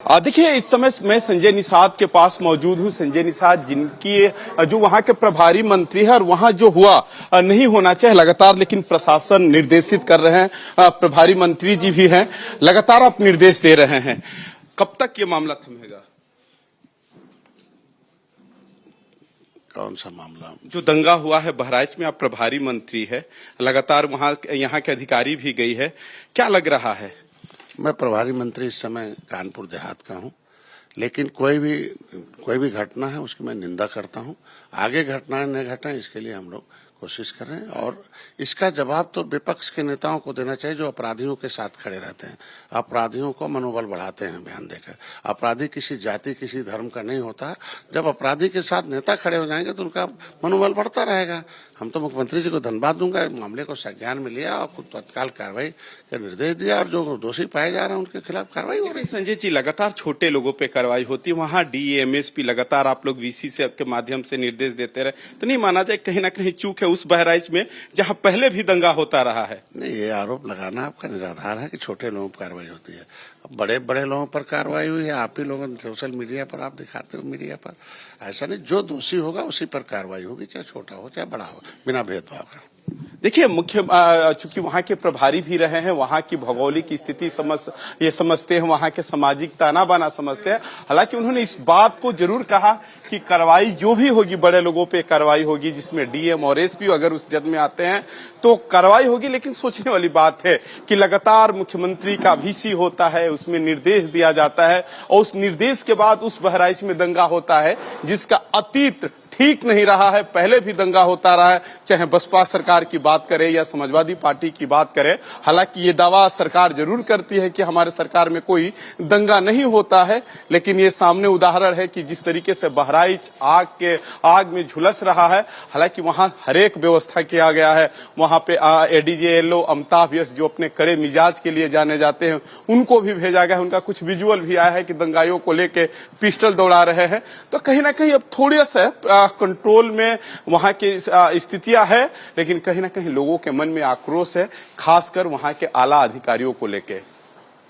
देखिए, इस समय मैं संजय निषाद के पास मौजूद हूँ। संजय निषाद जिनकी जो वहाँ के प्रभारी मंत्री है और वहाँ जो हुआ नहीं होना चाहिए लगातार, लेकिन प्रशासन निर्देशित कर रहे हैं। प्रभारी मंत्री जी भी हैं, लगातार आप निर्देश दे रहे हैं। कब तक ये मामला थमेगा? कौन सा मामला? जो दंगा हुआ है बहराइच में, आप प्रभारी मंत्री है, लगातार वहाँ यहाँ के अधिकारी भी गई है, क्या लग रहा है? मैं प्रभारी मंत्री इस समय कानपुर देहात का हूं, लेकिन कोई भी घटना है उसकी मैं निंदा करता हूं। आगे घटनाएं न घटें इसके लिए हम लोग कोशिश कर रहे हैं, और इसका जवाब तो विपक्ष के नेताओं को देना चाहिए जो अपराधियों के साथ खड़े रहते हैं, अपराधियों को मनोबल बढ़ाते हैं बयान देकर। अपराधी किसी जाति किसी धर्म का नहीं होता। जब अपराधी के साथ नेता खड़े हो जाएंगे तो उनका मनोबल बढ़ता रहेगा। हम तो मुख्यमंत्री जी को धन्यवाद दूंगा, मामले को संज्ञान में लिया और तत्काल कार्रवाई का निर्देश दिया, और जो दोषी पाए जा रहे हैं उनके खिलाफ कार्रवाई हो रही है। संजय जी, लगातार छोटे लोगों पे कार्रवाई होती है, वहाँ डीएमएसपी लगातार आप लोग वीसी से के माध्यम से निर्देश देते रहे, तो नहीं माना जाए कहीं ना कहीं चूक है उस बहराइच में जहाँ पहले भी दंगा होता रहा है? नहीं, ये आरोप लगाना आपका निराधार है कि छोटे लोगों पर कार्रवाई होती है। अब बड़े लोगों पर कार्रवाई हुई है, आप ही लोगों सोशल मीडिया पर आप दिखाते हो, मीडिया पर। ऐसा नहीं, जो दोषी होगा उसी पर कार्रवाई होगी, चाहे छोटा हो चाहे बड़ा हो, बिना भेदभाव का। देखिए, चूंकि वहाँ के प्रभारी भी रहे हैं, वहाँ की भौगोलिक स्थिति ये समझते हैं, वहाँ के सामाजिक ताना बाना समझते हैं। हालांकि उन्होंने इस बात को जरूर कहा कि कार्रवाई जो भी होगी बड़े लोगों पे कार्रवाई होगी, जिसमें डीएम और एसपी अगर उस जद में आते हैं तो कार्रवाई होगी। लेकिन सोचने वाली बात है कि लगातार मुख्यमंत्री का वीसी होता है, उसमें निर्देश दिया जाता है, और उस निर्देश के बाद उस बहराइच में दंगा होता है जिसका अतीत ठीक नहीं रहा है। पहले भी दंगा होता रहा है, चाहे बसपा सरकार की बात करे या समाजवादी पार्टी की बात करे। हालांकि ये दावा सरकार जरूर करती है कि हमारे सरकार में कोई दंगा नहीं होता है, लेकिन ये सामने उदाहरण है कि जिस तरीके से बहराइच आग में झुलस रहा है। हालांकि वहां हर एक व्यवस्था किया गया है। वहां पे एडीजे अमिताभ यश जो अपने कड़े मिजाज के लिए जाने जाते हैं, उनको भी भेजा गया है। उनका कुछ विजुअल भी आया है कि दंगाइयों को लेके पिस्टल दौड़ा रहे हैं। तो कहीं ना कहीं अब थोड़ी सा कंट्रोल में वहां की स्थितियां है, लेकिन कहीं ना कहीं लोगों के मन में आक्रोश है, खासकर वहां के आला अधिकारियों को लेके।